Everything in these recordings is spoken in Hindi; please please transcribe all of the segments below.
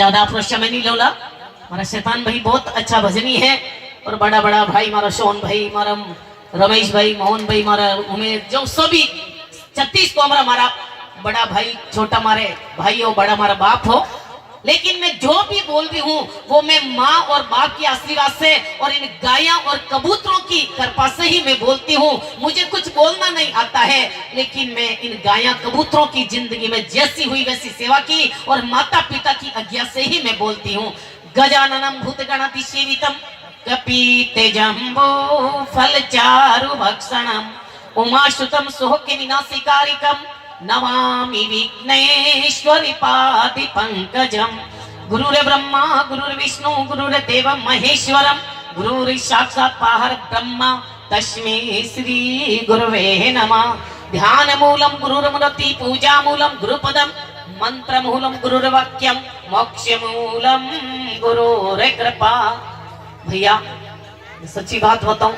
ज्यादा आपको समय नहीं लोला। हमारा शैतान भाई बहुत अच्छा भजनी है और बड़ा बड़ा भाई हमारा सोहन भाई, हमारा रमेश भाई, मोहन भाई, हमारा उमेश, जो सभी 36 को हमारा बड़ा भाई, छोटा हमारे भाई हो, बड़ा हमारा बाप हो। लेकिन मैं जो भी बोल रही हूँ वो मैं माँ और बाप की आशीर्वाद से और इन गायों और कबूतरों की कृपा से ही मैं बोलती हूँ। मुझे कुछ बोलना नहीं आता है, लेकिन मैं इन गायों कबूतरों की जिंदगी में जैसी हुई वैसी सेवा की और माता पिता की आज्ञा से ही मैं बोलती हूँ। गजाननम भूतगणाति सेवितम कपीतेजम्बो फलचारु भक्षणम उमाश्रुतम सोहके विनाशिकारिकम नमामि विघ्नेश्वरी पादि पंकजम। गुरुरे ब्रह्मा गुरुरे विष्णु गुरुरे देव महेश्वरम गुरुरे साक्षात् पाहर ब्रह्मा तस्मै श्री गुरुवे नमः। ध्यान मूलम गुरुर्मूर्ति पूजा मूलम गुरुपदम मंत्र मूलम गुरुर्वाक्यम मोक्ष मूलम गुरुरे कृपा। भैया सच्ची बात बताऊं,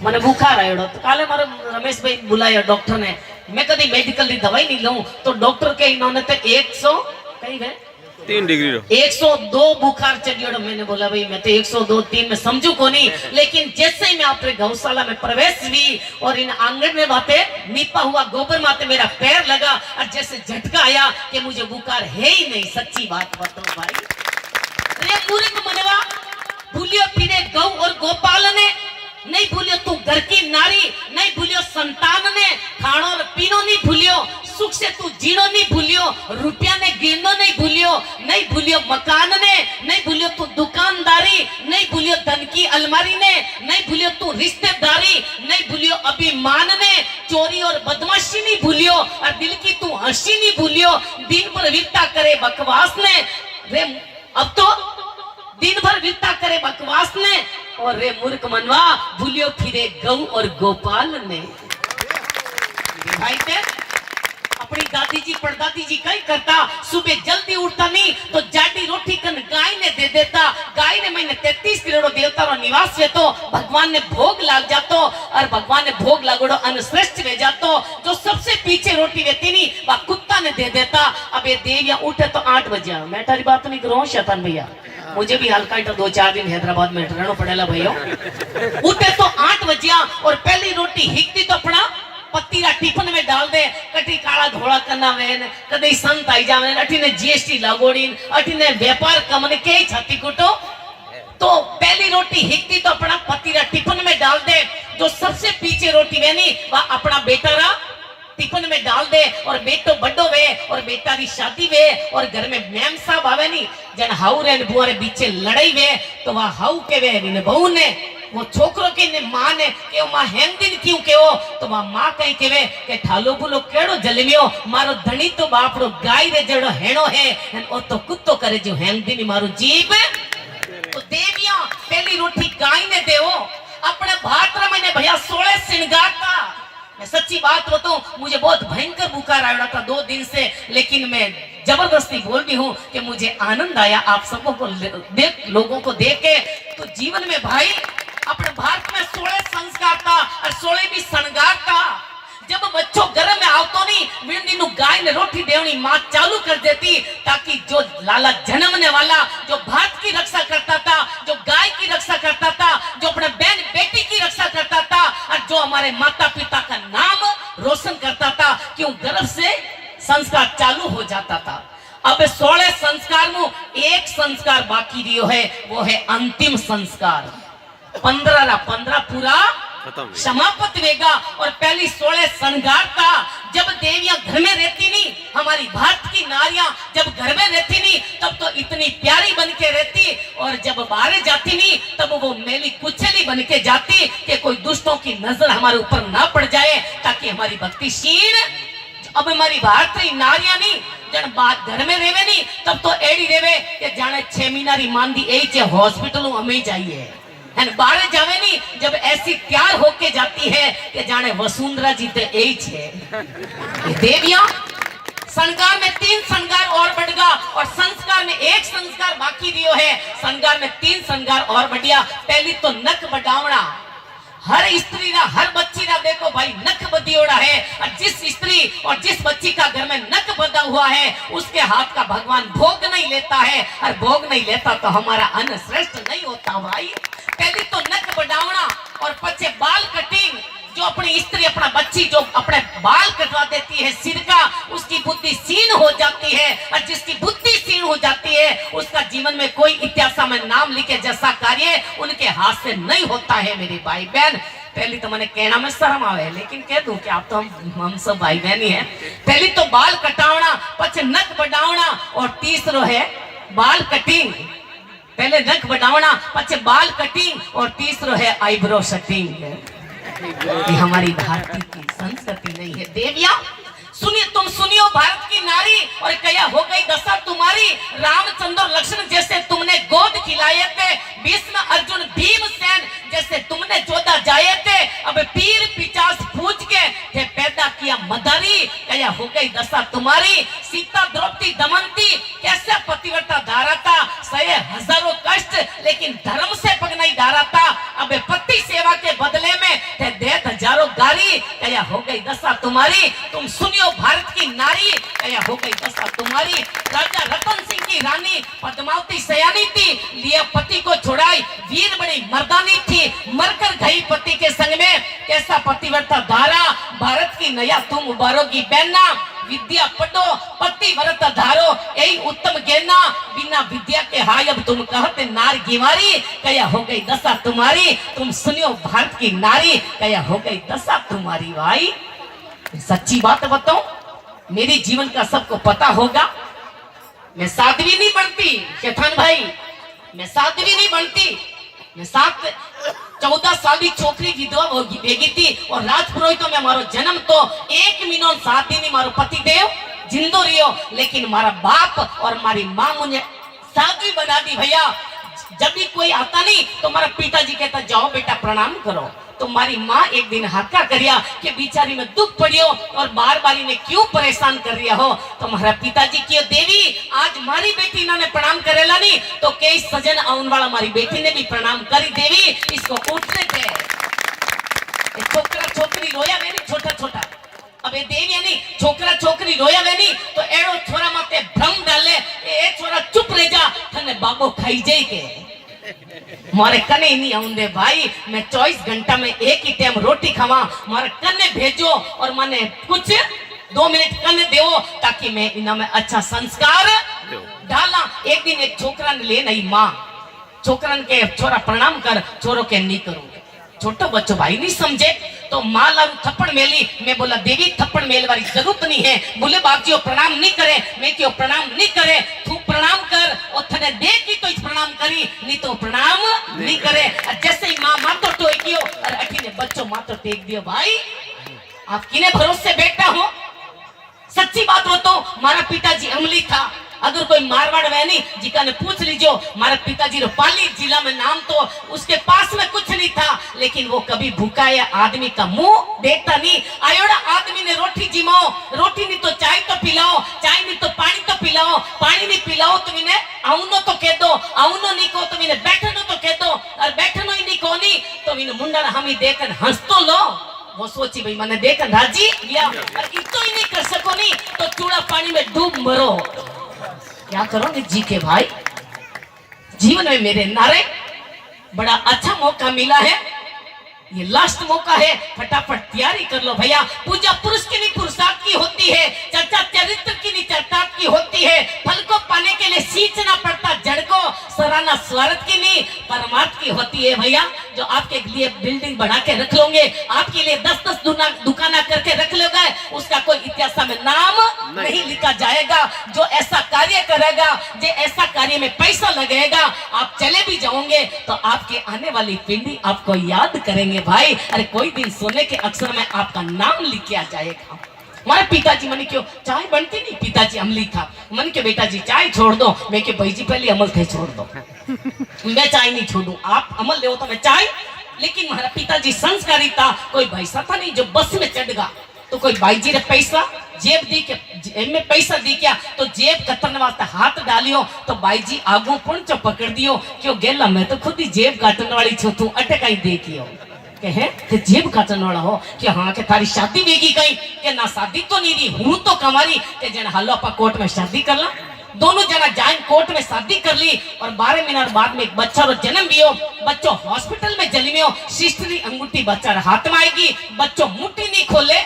मैंने बुखार आयो तो काले मारे रमेश भाई बुलाया डॉक्टर ने। मैं कभी मेडिकल की दवाई नहीं लूं तो डॉक्टर के इन्होंने तो 100 कहीं गए 3 डिग्री 102 बुखार चढ़ियो। मैंने बोला भाई मैं तो 102 3 में समझू को नहीं। लेकिन जैसे ही मैं अपने गौशाला में प्रवेश हुई और इन आंगन में बातें नीपा हुआ गोबर माते मेरा पैर लगा और जैसे झटका आया कि मुझे बुखार है ही नहीं। सच्ची बात बताओ भाई, अरे मूर्ख मनवा, भूलियो फिरे गौ और गोपाल ने, नहीं भूलियो तू घर की नारी, नहीं भूलियो संतान ने, खानो और पीनो नहीं भूलियो, सुख से तू जीनो नहीं भूलियो, रुपया ने गिनो नहीं भूलियो, नहीं भूलियो मकान ने, नहीं भूलियो तू दुकानदारी, नहीं भूलियो धन की अलमारी ने, नहीं भूलियो तू रिश्तेदारी, नहीं भूलियो अभिमान ने, चोरी और बदमाशी नहीं भूलियो और दिल की तू हंसी नहीं भूलियो, दिन भर विरता करे बकवास ने। रे अब तो दिन भर विरता करे बकवास ने और रे मूर्ख मनवा भूलियो फिरे गौ और गोपाल ने। भाई थे अपनी दादी जी परदादी जी कहीं करता, सुबह जल्दी उठता नहीं तो जाडी रोटी कन गाय ने दे देता। गाय ने मैंने 33 करोड़ देवता रो निवास वे तो भगवान ने भोग लाग जातो और भगवान ने भोग लागोड़ो अनश्रेष्ठ वे जातो। जो सबसे पीछे रोटी वेती नहीं वह कुत्ता ने दे देता। अब ये देवियां उठे तो 8 बजे। मैं तारी बात नहीं करूं शैतान भैया, मुझे भी हल्का 2-4 दिन हैदराबाद में रहना पड़ेगा भैया। उठे तो 8 बजे और पहली रोटी हिकती तो अपना पत्तीरा टिफिन में डाल दे। कटी काला धोला करना वेन कदे संत आई जावे, अठीने जीएसटी लागोड़ी, अठीने व्यापार कमने के छाती कुटो। तो पहली रोटी हिकती तो अपना पत्तीरा टिफिन में डाल दे। जो सबसे पीछे रोटी वेनी वह अपना बेटा टिफिन में डाल दे और बेटो बड़ो वे और बेटा की शादी वे और घर में मैम साहब आवे नी जन हाउ रे बुआरे बीचे लड़ाई वे तो वह हाउ के वे ने बहू ने वो छोकरो के ने मां ने के मां हेम दिन क्यों केवो तो वह मां कहीं केवे के ठालो बुलो केड़ो जलमियो मारो धणी तो बापड़ो गाय रे जड़ो हेणो है ओ तो कुत्तो करे जो हेम दिन मारो जीव। तो देवियां पहली रोटी गाय ने देवो अपने भाद्र महीने भैया 16 श्रृंगार का। मैं सच्ची बात बताऊं, मुझे बहुत भयंकर बुखार आया था 2 दिन से, लेकिन मैं जबरदस्ती बोल रही हूँ कि मुझे आनंद आया आप सबको लोगों को देख के। तो जीवन में भाई अपने भारत में 16 संस्कार था और 16 भी श्रृंगार था। जब बच्चों घर में आवतो नहीं विंदी नु गाय ने रोटी देवनी मां चालू कर देती ताकि जो लाला जन्मने वाला जो भारत की रक्षा करता था, जो गाय की रक्षा करता था, जो अपने बहन बेटी की रक्षा करता था और जो हमारे माता पिता का नाम रोशन करता था, क्यों गर्भ से संस्कार चालू हो जाता था। अब 16 संस्कार में एक संस्कार बाकी रियो है, वो है अंतिम संस्कार। 15 पूरा समाप्त वेगा और पहली 16 श्रृंगार था। जब देवियां घर में रहती नहीं, हमारी भारत की नारियां जब घर में रहती नहीं तब तो इतनी प्यारी बन के रहती और जब बाहर जाती नहीं तब वो मेली कुचली बन के जाती कि कोई दुष्टों की नजर हमारे ऊपर ना पड़ जाए ताकि हमारी भक्ति क्षीण। अब हमारी भारतीय नारियां नहीं जन बात घर में रेवे नहीं तब तो एडी रेवे कि जाने 6 महीना री मांदी एच हॉस्पिटल हमें जाइए बाहर जावे नहीं जब ऐसी तैयार होके जाती है कि जाने वसुंधरा जी ते एच है। देवियां श्रृंगार में 3 श्रृंगार और बढ़गा और संस्कार में 1 संस्कार बाकी रियो है। श्रृंगार में 3 श्रृंगार और बढ़िया। पहली तो नक बढ़ावना हर स्त्री रा हर बच्ची रा देखो भाई नख बदियोड़ा है, और जिस स्त्री और जिस बच्ची का घर में नख बदा हुआ है उसके हाथ का भगवान भोग नहीं लेता है, और भोग नहीं लेता तो हमारा अन्न श्रेष्ठ नहीं होता भाई। पहले तो नख बढ़ावना और पचे बाल कटिंग। जो अपनी स्त्री अपना बच्ची जो अपने बाल कटवा देती है सिर का, उसकी बुद्धि क्षीण हो जाती है, और जिसकी बुद्धि क्षीण हो जाती है उसका जीवन में कोई इतिहास में नाम लिखे जैसा कार्य उनके हाथ से नहीं होता है। मेरे भाई बहन, पहले तो मैंने कहना में शर्म आवे, लेकिन कह दूं कि आप तो हम सब भाई बहन ही हैं। पहले तो बाल कटावना, पछ नख बढ़ावना, और तीसरो है बाल कटिंग। पहले नख बढ़ावना, पछ बाल कटिंग, और तीसरो है आईब्रो सेटिंग। ये हमारी भारतीय की संस्कृति नहीं है। देविया सुनिए, तुम सुनियो भारत की नारी, और कया हो गई दशा तुम्हारी। रामचंद्र लक्ष्मण जैसे तुमने गोद खिलाए थे, भीष्म अर्जुन भीमसेन जैसे तुमने जोधा जाए थे, अब पीर पिचास पूछ के थे पैदा किया मदारी। कया हो गई दशा तुम्हारी। सीता द्रौपदी दमनती कैसे पतिव्रता धारा था, सहे हजारों कष्ट लेकिन धर्म से पग नहीं धारा था। अब पति सेवा के बदले में थे देत हजारों गारी। कया हो गई दशा तुम्हारी। तुम सुनियो भारत की नारी, कया हो गई दशा तुम्हारी। राजा रतन सिंह की रानी पद्मावती सयानी थी, लिया पति को छुड़ाई, वीर बड़ी मर्दानी थी, मरकर गई पति के संग में। कैसा पतिव्रता धारा, भारत की नया तुम उबारोगी बहना। विद्या पढ़ो पति व्रत धारो, यही उत्तम ज्ञाना, बिना विद्या के हाय अब तुम कहते नार गिवारी। कया हो गई दशा तुम्हारी। तुम सुनियो भारत की नारी, कया हो गई दशा तुम्हारी। भाई सच्ची बात बताऊं, मेरे जीवन का सबको पता होगा। मैं साध्वी नहीं बनती चेतन भाई, मैं साध्वी नहीं बनती। मैं 14 साल की छोकरी विधवा भेगी थी, और राजपुरोहितों में मारो जन्म तो 1 महीनों 7 दिन मारो पति देव जिंदो रियो, लेकिन मारा बाप और मारी माँ मुझे साध्वी बना दी। भैया जब भी कोई आता नहीं तो हमारा पिताजी कहता जाओ बेटा प्रणाम करो। तो हमारी माँ एक दिन हाका करिया कि बिचारी में दुख पड़ियो और बार बार इन्हें क्यों परेशान कर रहा हो। तो हमारा पिताजी क्यों देवी आज मारी बेटी इन्होंने प्रणाम करेला नहीं तो कई सजन आउन वाला हमारी बेटी ने भी प्रणाम करी। देवी इसको उठने दे। छोकरा छोकरी रोया वे नहीं छोटा छोटा, अब ये देवी नहीं छोकरा छोकरी रोया वे नहीं तो एड़ो छोरा माते भ्रम डाले, ए छोरा चुप रह जा थने बाबो खाई जाए के मारे कने नहीं आउंदे। भाई मैं 24 घंटा में एक ही टाइम रोटी खावा, मारे कने भेजो और माने कुछ 2 मिनट कने देवो ताकि मैं इना में अच्छा संस्कार डाला। एक दिन एक छोकरा ने ले नहीं माँ छोकरन के छोरा प्रणाम कर, छोरो के नहीं करूंगे। छोटो बच्चों भाई नहीं समझे तो माँ लारू थप्पड़ मेली। मैं बोला देवी थप्पड़ मेल वाली जरूरत नहीं है। बोले बाप जी प्रणाम नहीं करे, मैं क्यों प्रणाम नहीं करे, तू प्रणाम कर और थने देख की तो इस प्रणाम करी नहीं तो प्रणाम नहीं करे। जैसे ही माँ मातो टेकियो और अठी ने बच्चों मातो टेक दियो। भाई आप किने भरोसे बैठा हो। सच्ची बात हो तो हमारा पिताजी अमली था। अगर कोई मारवाड़ वैनी जिका ने पूछ लीजिए हमारे पिताजी रो पाली जिला में नाम तो उसके पास में कुछ नहीं था, लेकिन वो कभी भूखा या आदमी का मुंह देखता नहीं। आयोड़ा आदमी ने रोटी जिमाओ, रोटी नहीं तो चाय तो पिलाओ, चाय नहीं तो पानी तो पिलाओ, पानी नहीं पिलाओ तो इन्हें आउनो तो कह दो, आउनो नहीं को तो इन्हें बैठनो तो कह दो, और बैठनो ही नहीं को नहीं तो इन्हें मुंडा हम ही देखकर हंस तो लो। वो सोची भाई मैंने देखकर राजी लिया और इतो ही नहीं कर सको नहीं तो चूड़ा पानी में डूब मरो। क्या करोगे जी के भाई। जीवन में मेरे नारे बड़ा अच्छा मौका मिला है, ये लास्ट मौका है, फटाफट तैयारी कर लो भैया। पूजा पुरुष की नहीं पुरुषार्थ की होती है, चर्चा चरित्र की नहीं चरितार्थ की होती है। फल को पाने के लिए सींचना पड़ता जड़ को, सराहना स्वार्थ की नहीं परमार्थ की होती है भैया। जो आपके लिए बिल्डिंग बना के रख लोगे, आपके लिए 10-10 दुकाना करके रख लोगे, उसका कोई इतिहास में नाम नहीं लिखा जाएगा। जो ऐसा कार्य करेगा, जो ऐसा कार्य में पैसा लगेगा, आप चले भी जाओगे तो आपके आने वाली पीढ़ी आपको याद करेंगे भाई। अरे कोई दिन सोने के अक्षर में आपका नाम लिखा जाएगा। हमारे पिताजी मैंने क्यों चाय बनती नहीं, पिताजी अमली था, मन के बेटा जी चाय छोड़ दो, मैं के भाई जी पहले अमल थे छोड़ दो, मैं चाय नहीं छोड़ू, आप अमल ले तो मैं चाय। लेकिन हमारा पिताजी संस्कारी था, कोई पैसा था नहीं जो बस में चढ़ गया तो कोई भाई जी ने पैसा जेब दी के जेब में पैसा दी क्या तो जेब कतरने वास्ते हाथ डालियो तो भाई जी आगू पुण चो पकड़ दियो क्यों गेला मैं तो खुद ही जेब काटने वाली छो तू अटकाई देखियो। के हैं कि जेब काटने वाला हो कि हाँ के थारी शादी बेगी कहीं के ना शादी तो नहीं दी हूं तो कमारी के जन हलो अपा कोर्ट में शादी कर ला। दोनों जना जाए कोर्ट में शादी कर ली और 12 मिनट बाद में एक बच्चा रो जन्म भी हो। बच्चों हॉस्पिटल में जन्मे हो, सिस्टरी अंगूठी बच्चा हाथ में आएगी, बच्चों मुट्ठी नहीं खोले।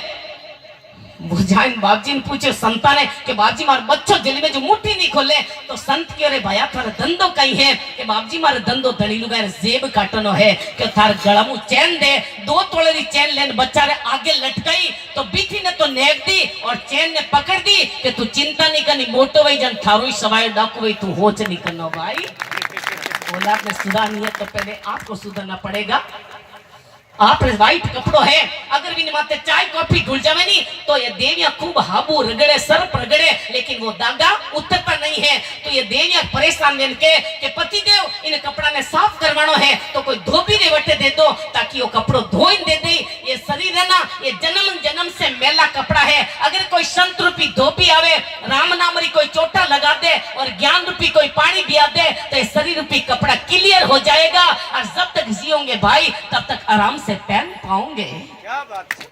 बुझाइन बाबजी ने पूछे संता ने कि बाबजी मार बच्चों जन्मे में जो मुट्ठी नहीं खोले तो संत की अरे भैया थारा धंधो कहीं है कि बाबजी मारे धंधो धड़ी लुगा जेब काटनो है कि थार गला मु चैन दे 2 तोले री चैन लेन बच्चा रे आगे लटकाई तो बीठी ने तो नेक दी और चैन ने पकड़ दी कि तू चिंता नहीं करनी मोटो वही जन थारू सवाई डाकू वही तू होच नहीं करना भाई। औलाद में सुधारनी है तो पहले आपको सुधरना पड़ेगा। आप वाइट कपड़ो है अगर भी माते चाय कॉफी घुल जावे नहीं तो ये देवियां खूब हाबू रगड़े सर्प रगड़े लेकिन वो दागा उतरता नहीं है। तो ये देवियां परेशान बन के पति देव इन कपड़ा ने साफ करवानो है तो कोई धोबी ने वटे दे दो ताकि वो कपड़ो धोइन दे दे। ये शरीर है ना ये जन्म जन्म से मैला कपड़ा है। अगर कोई संत रूपी धोबी आवे राम नाम री कोई चोटा लगा दे और ज्ञान रूपी कोई पानी पिया दे तो ये शरीर रूपी कपड़ा क्लियर हो जाएगा और जब तक जियोगे भाई तब तक आराम से पहन पाओगे। क्या बात है?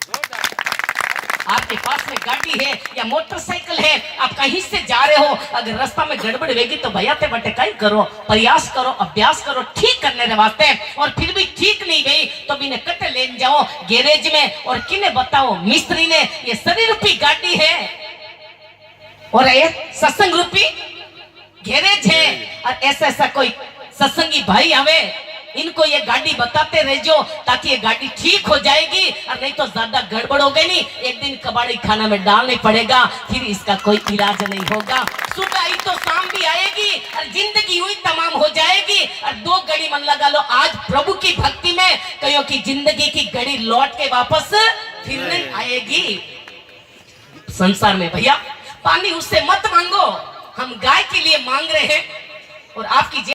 आपके पास में गाड़ी है या मोटरसाइकिल है आप कहीं से जा रहे हो अगर रास्ता में गड़बड़ होगी तो भैया ते बटे कहीं करो प्रयास करो अभ्यास करो ठीक करने के वास्ते और फिर भी ठीक नहीं गई तो बिने कटे ले जाओ गैरेज में और किने बताओ मिस्त्री ने ये शरीर रूपी गाड़ी है और ये सत्संग रूपी गैरेज है और ऐसा ऐसा कोई सत्संगी भाई आवे इनको ये गाड़ी बताते रहो ताकि ये गाड़ी ठीक हो जाएगी और नहीं तो ज्यादा गड़बड़ हो गई नहीं एक दिन कबाड़ी खाना में डालने पड़ेगा फिर इसका कोई इलाज नहीं होगा। सुबह आई तो शाम भी आएगी और जिंदगी हुई तमाम हो जाएगी और 2 घड़ी मन लगा लो आज प्रभु की भक्ति में कहो कि जिंदगी की घड़ी लौट के वापस फिर नहीं आएगी। संसार में भैया पानी उससे मत मांगो हम गाय के लिए मांग रहे हैं और आपकी